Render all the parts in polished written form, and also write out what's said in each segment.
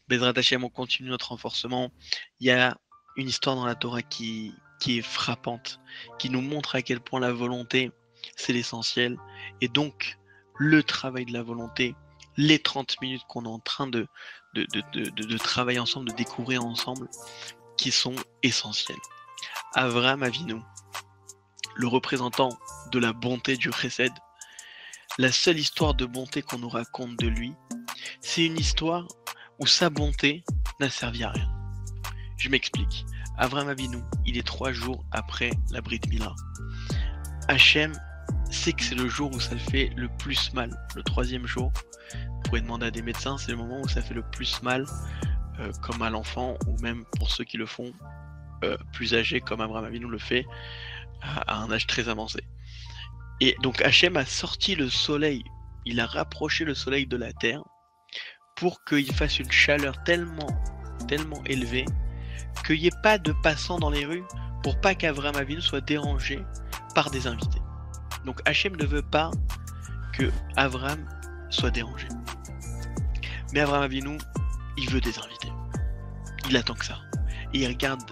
Bezrat Hachem, on continue notre renforcement. Il y a une histoire dans la Torah qui est frappante, qui nous montre à quel point la volonté, c'est l'essentiel. Et donc, le travail de la volonté, les 30 minutes qu'on est en train de travailler ensemble, de découvrir ensemble, qui sont essentiels. Avraham Avinu, le représentant de la bonté du Chesed, la seule histoire de bonté qu'on nous raconte de lui, c'est une histoire où sa bonté n'a servi à rien. Je m'explique. Avraham Avinu, il est 3 jours après la Brit Mila. Hachem sait que c'est le jour où ça le fait le plus mal. Le 3e jour, vous pouvez demander à des médecins, c'est le moment où ça fait le plus mal, comme à l'enfant, ou même pour ceux qui le font plus âgés, comme Avraham Avinu le fait à un âge très avancé. Et donc Hachem a sorti le soleil, il a rapproché le soleil de la terre pour qu'il fasse une chaleur tellement élevée qu'il n'y ait pas de passants dans les rues pour pas qu'Avraham Avinu soit dérangé par des invités. Donc Hachem ne veut pas que Avraham soit dérangé. Mais Avraham Avinu, il veut des invités. Il attend que ça. Et il regarde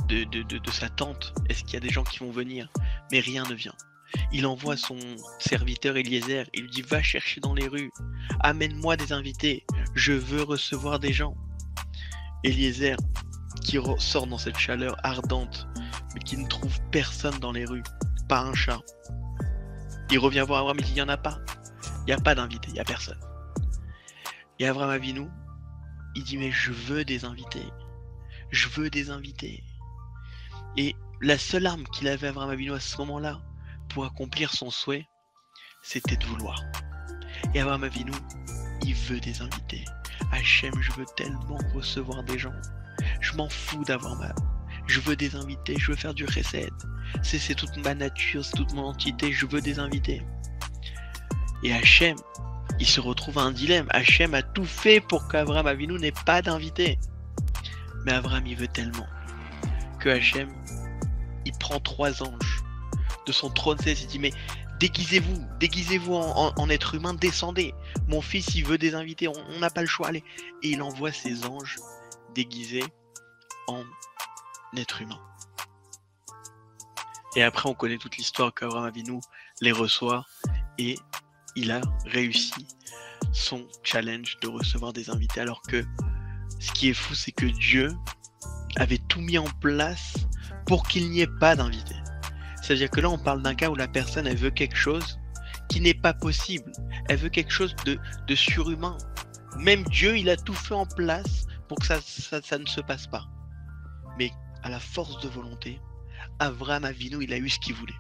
de sa tente, est-ce qu'il y a des gens qui vont venir? Mais rien ne vient. Il envoie son serviteur Eliezer, il lui dit va chercher dans les rues, amène-moi des invités, je veux recevoir des gens. Eliezer, qui sort dans cette chaleur ardente, mais qui ne trouve personne dans les rues, pas un chat. Il revient voir Abraham et dit il n'y en a pas, il n'y a pas d'invités, il n'y a personne. Et Avraham Avinu, il dit mais je veux des invités, je veux des invités. Et la seule arme qu'il avait Avraham Avinu à ce moment-là, pour accomplir son souhait, c'était de vouloir. Et Avraham Avinu, il veut des invités. Hachem, je veux tellement recevoir des gens. Je m'en fous d'avoir mal. Je veux des invités, je veux faire du chesed. C'est toute ma nature, c'est toute mon entité, je veux des invités. Et Hachem, il se retrouve à un dilemme. Hachem a tout fait pour qu'Avraham Avinu n'ait pas d'invités. Mais Avraham, il veut tellement que Hachem, il prend 3 anges de son trône céleste, il dit mais déguisez-vous en être humain, descendez. Mon fils, il veut des invités, on n'a pas le choix, allez. Et il envoie ses anges déguisés en être humain. Et après, on connaît toute l'histoire qu'Avraham Avinu les reçoit et il a réussi son challenge de recevoir des invités. Alors que ce qui est fou, c'est que Dieu avait tout mis en place pour qu'il n'y ait pas d'invités. C'est-à-dire que là, on parle d'un cas où la personne, elle veut quelque chose qui n'est pas possible. Elle veut quelque chose de surhumain. Même Dieu, il a tout fait en place pour que ça ne se passe pas. Mais à la force de volonté, Avraham Avinu, il a eu ce qu'il voulait.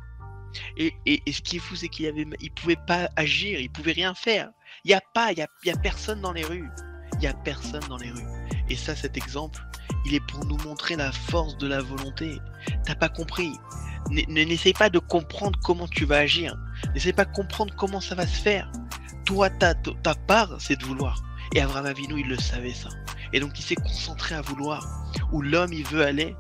Et ce qui est fou, c'est qu'il pouvait pas agir, il pouvait rien faire. Il y a personne dans les rues. Il y a personne dans les rues. Et ça, cet exemple, il est pour nous montrer la force de la volonté. T'as pas compris. N'essaye pas de comprendre comment tu vas agir. N'essaye pas de comprendre comment ça va se faire. Toi, ta part, c'est de vouloir. Et Avraham Avinu, il le savait ça. Et donc, il s'est concentré à vouloir. Où l'homme, il veut aller,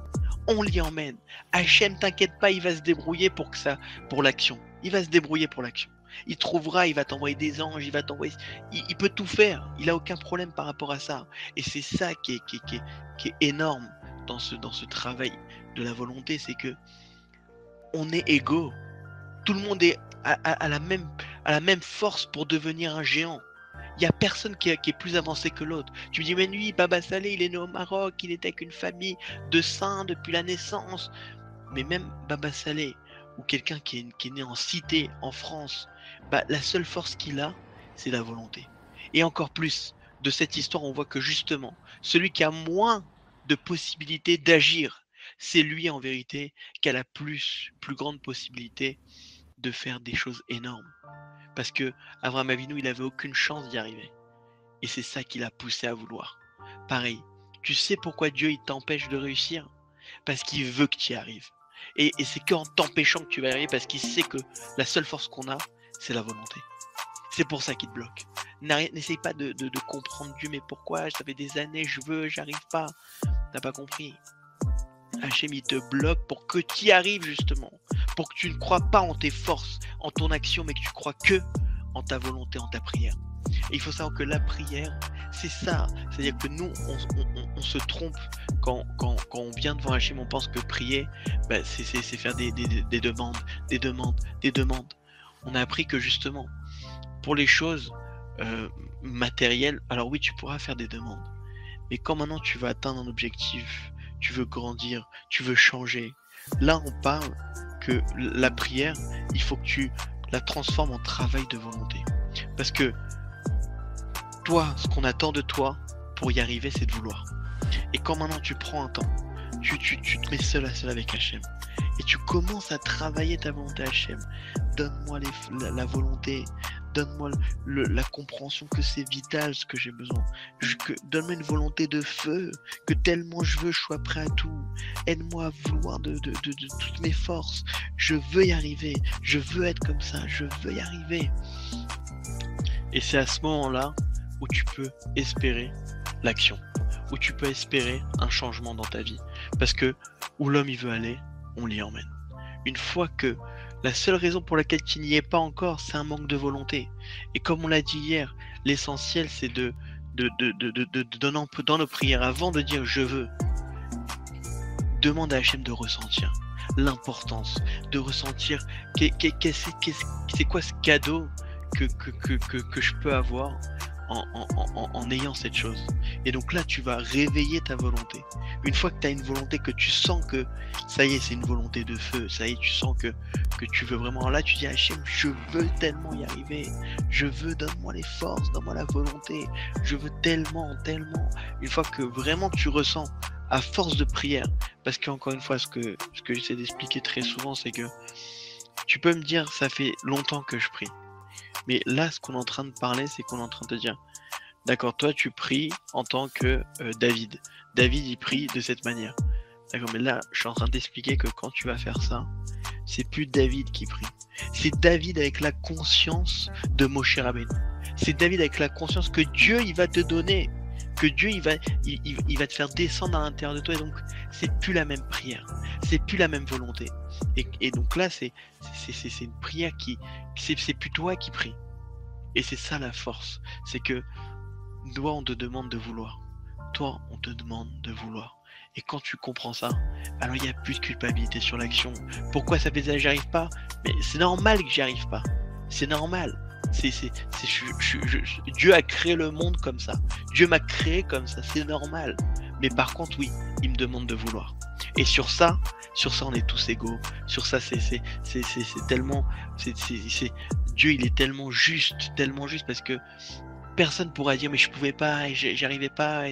on l'y emmène. Hachem, t'inquiète pas, il va se débrouiller pour l'action. Il va se débrouiller pour l'action. Il trouvera, il va t'envoyer des anges, il va t'envoyer... Il peut tout faire. Il a aucun problème par rapport à ça. Et c'est ça qui est énorme dans ce travail de la volonté, c'est que on est égaux. Tout le monde est à la même force pour devenir un géant. Il n'y a personne qui est plus avancé que l'autre. Tu me dis, mais lui, Baba Saleh, il est né au Maroc, il était avec une famille de saints depuis la naissance. Mais même Baba Saleh, ou quelqu'un qui est né en cité, en France, la seule force qu'il a, c'est la volonté. Et encore plus, de cette histoire, on voit que justement, celui qui a moins de possibilités d'agir, c'est lui en vérité qui a la plus grande possibilité de faire des choses énormes. Parce que Avraham Avinu, il avait aucune chance d'y arriver. Et c'est ça qui l'a poussé à vouloir. Pareil, tu sais pourquoi Dieu il t'empêche de réussir? Parce qu'il veut que tu y arrives. Et c'est qu'en t'empêchant que tu vas y arriver, parce qu'il sait que la seule force qu'on a, c'est la volonté. C'est pour ça qu'il te bloque. N'essaye pas de comprendre Dieu, mais pourquoi? Ça fait des années, j'arrive pas. T'as pas compris. Hachem, il te bloque pour que tu y arrives justement. Pour que tu ne crois pas en tes forces, en ton action, mais que tu crois que en ta volonté, en ta prière. Et il faut savoir que la prière, c'est ça. C'est-à-dire que nous, on se trompe quand on vient devant Hachem, on pense que prier, bah, c'est faire des demandes, des demandes, des demandes. On a appris que justement, pour les choses matérielles, alors oui, tu pourras faire des demandes. Mais quand maintenant tu vas atteindre un objectif, tu veux grandir, tu veux changer, là on parle que la prière, il faut que tu la transformes en travail de volonté. Parce que toi, ce qu'on attend de toi pour y arriver, c'est de vouloir. Et quand maintenant tu prends un temps, tu te mets seul à seul avec Hachem, et tu commences à travailler ta volonté Hachem, donne-moi la volonté, donne-moi la compréhension que c'est vital ce que j'ai besoin, donne-moi une volonté de feu, que tellement je veux, je sois prêt à tout, aide-moi à vouloir de toutes mes forces, je veux y arriver, je veux être comme ça, je veux y arriver. Et c'est à ce moment-là où tu peux espérer l'action, où tu peux espérer un changement dans ta vie. Parce que où l'homme il veut aller, on l'y emmène. Une fois que la seule raison pour laquelle tu n'y es pas encore, c'est un manque de volonté. Et comme on l'a dit hier, l'essentiel c'est de dans nos prières, avant de dire je veux, demande à Hachem de ressentir l'importance, de ressentir c'est quoi ce cadeau que je peux avoir en ayant cette chose. Et donc là, tu vas réveiller ta volonté. Une fois que tu as une volonté, que tu sens que ça y est, c'est une volonté de feu, ça y est, tu sens que tu veux vraiment. Là, tu dis Hachem, je veux tellement y arriver. Je veux, donne-moi les forces, donne-moi la volonté. Je veux tellement. Une fois que vraiment tu ressens à force de prière, parce qu'encore une fois, ce que j'essaie d'expliquer très souvent, c'est que tu peux me dire, ça fait longtemps que je prie. Mais là, ce qu'on est en train de parler, c'est qu'on est en train de dire, d'accord, toi, tu pries en tant que David. David, il prie de cette manière. D'accord, mais là, je suis en train d'expliquer que quand tu vas faire ça, c'est plus David qui prie. C'est David avec la conscience de Moshe Rabbeinu. C'est David avec la conscience que Dieu, il va te donner, que Dieu, il va te faire descendre à l'intérieur de toi. Et donc, c'est plus la même prière. C'est plus la même volonté. Et donc là, c'est une prière qui... C'est plus toi qui prie. Et c'est ça la force. C'est que toi, on te demande de vouloir. Toi, on te demande de vouloir. Et quand tu comprends ça, alors il n'y a plus de culpabilité sur l'action. Pourquoi ça fait ça, j'y arrive pas? Mais c'est normal que j'y arrive pas. C'est normal. Dieu a créé le monde comme ça. Dieu m'a créé comme ça. C'est normal. Mais par contre, oui, il me demande de vouloir. Et sur ça, on est tous égaux. Sur ça, c'est tellement... Dieu, il est tellement juste parce que personne pourra dire mais je pouvais pas, j'y arrivais pas.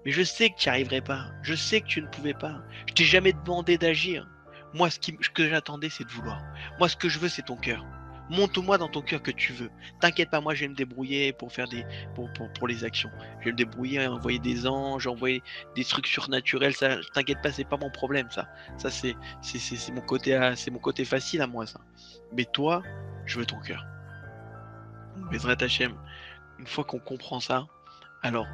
Mais je sais que tu n'y arriverais pas. Je sais que tu ne pouvais pas. Je t'ai jamais demandé d'agir. Moi, ce que j'attendais, c'est de vouloir. Moi, ce que je veux, c'est ton cœur. Montre-moi dans ton cœur que tu veux. T'inquiète pas, moi je vais me débrouiller pour faire pour les actions. Je vais me débrouiller, envoyer des anges, envoyer des trucs surnaturels. Ça, t'inquiète pas, c'est pas mon problème ça. Ça c'est mon côté facile à moi ça. Mais toi, je veux ton cœur. Bezrat Hachem, une fois qu'on comprend ça, alors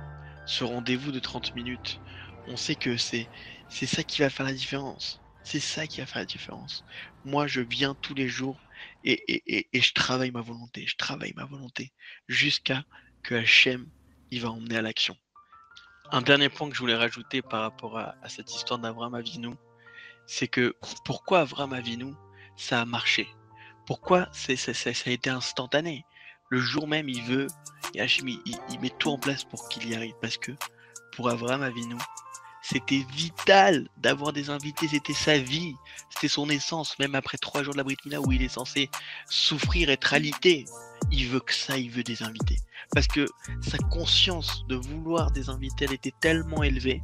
ce rendez-vous de 30 minutes, on sait que c'est ça qui va faire la différence. C'est ça qui va faire la différence. Moi, je viens tous les jours et je travaille ma volonté. Jusqu'à que Hachem, il va emmener à l'action. Un dernier point que je voulais rajouter par rapport à cette histoire d'Avraham Avinu, c'est que pourquoi Avraham Avinu, ça a marché? Pourquoi ça a été instantané? Le jour même, il veut, et Hachem, il met tout en place pour qu'il y arrive. Parce que pour Avraham Avinu, c'était vital d'avoir des invités, c'était sa vie, c'était son essence, même après 3 jours de la Brit Mila où il est censé souffrir, être alité, il veut des invités. Parce que sa conscience de vouloir des invités, elle était tellement élevée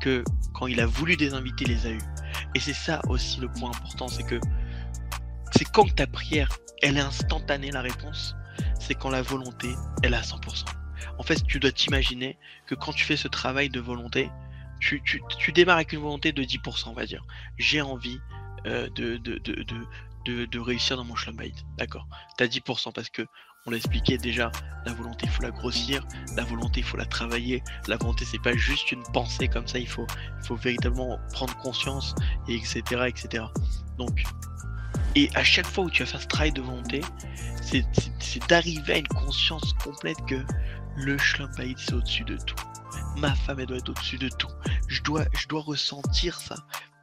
que quand il a voulu des invités, il les a eus. Et c'est ça aussi le point important, c'est que c'est quand ta prière, elle est instantanée la réponse, c'est quand la volonté, elle est à 100%. En fait, tu dois t'imaginer que quand tu fais ce travail de volonté, tu démarres avec une volonté de 10%, on va dire. J'ai envie de réussir dans mon Shalom Bayit. D'accord. Tu as 10% parce que, on l'a expliqué déjà, la volonté, il faut la grossir, la volonté, il faut la travailler. La volonté, c'est pas juste une pensée comme ça, il faut véritablement prendre conscience, et etc., etc. Donc, Et à chaque fois où tu vas faire ce travail de volonté, c'est d'arriver à une conscience complète que le Shalom Bayit, c'est au-dessus de tout. Ma femme, elle doit être au-dessus de tout. Je dois ressentir ça.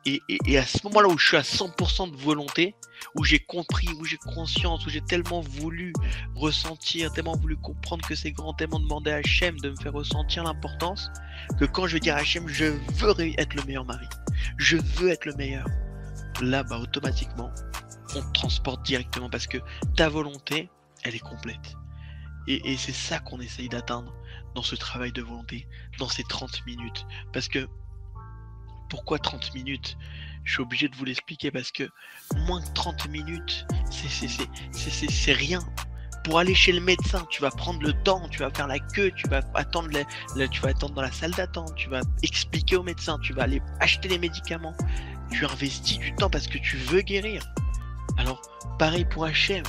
Et à ce moment-là où je suis à 100% de volonté, où j'ai compris, où j'ai conscience, où j'ai tellement voulu ressentir, tellement voulu comprendre que c'est grand, tellement demandé à Hachem de me faire ressentir l'importance, que quand je vais dire à Hachem, je veux être le meilleur mari, je veux être le meilleur, là, bah, automatiquement, on te transporte directement parce que ta volonté, elle est complète. Et c'est ça qu'on essaye d'atteindre dans ce travail de volonté, dans ces 30 minutes. Parce que, pourquoi 30 minutes? Je suis obligé de vous l'expliquer parce que moins que 30 minutes, c'est rien. Pour aller chez le médecin, tu vas prendre le temps, tu vas faire la queue, tu vas attendre, tu vas attendre dans la salle d'attente, tu vas expliquer au médecin, tu vas aller acheter les médicaments. Tu investis du temps parce que tu veux guérir. Alors, pareil pour Hachem.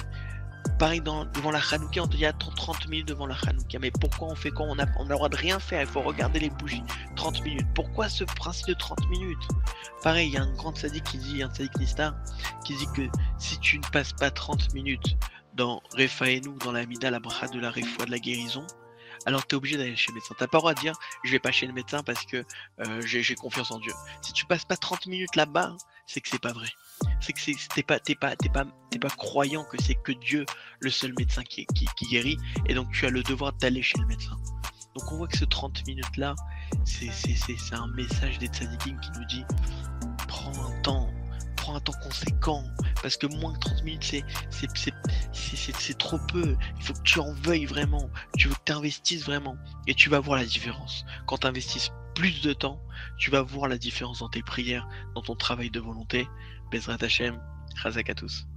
Pareil devant la Hanouka, on te dit attends 30 minutes devant la Hanouka. Mais pourquoi on fait quoi? On a le droit de rien faire, il faut regarder les bougies. 30 minutes. Pourquoi ce principe de 30 minutes? Pareil, il y a un grand sadique qui dit, un sadique Nistar, qui dit que si tu ne passes pas 30 minutes dans Refaenu, dans la Mida, la bracha de la Refoua, de la guérison, alors tu es obligé d'aller chez le médecin. Tu n'as pas le droit de dire je vais pas chez le médecin parce que j'ai confiance en Dieu. Si tu passes pas 30 minutes là-bas, c'est que c'est pas vrai. C'est que t'es pas croyant que c'est que Dieu le seul médecin qui guérit, et donc tu as le devoir d'aller chez le médecin. Donc on voit que ce 30 minutes là, c'est un message des tzadikim qui nous dit prends un temps conséquent, parce que moins que 30 minutes c'est trop peu. Il faut que tu en veuilles vraiment, tu veux que tu investisses vraiment, et tu vas voir la différence. Quand tu investisses plus de temps, tu vas voir la différence dans tes prières, dans ton travail de volonté. Bezrat Hashem, Chazak à tous.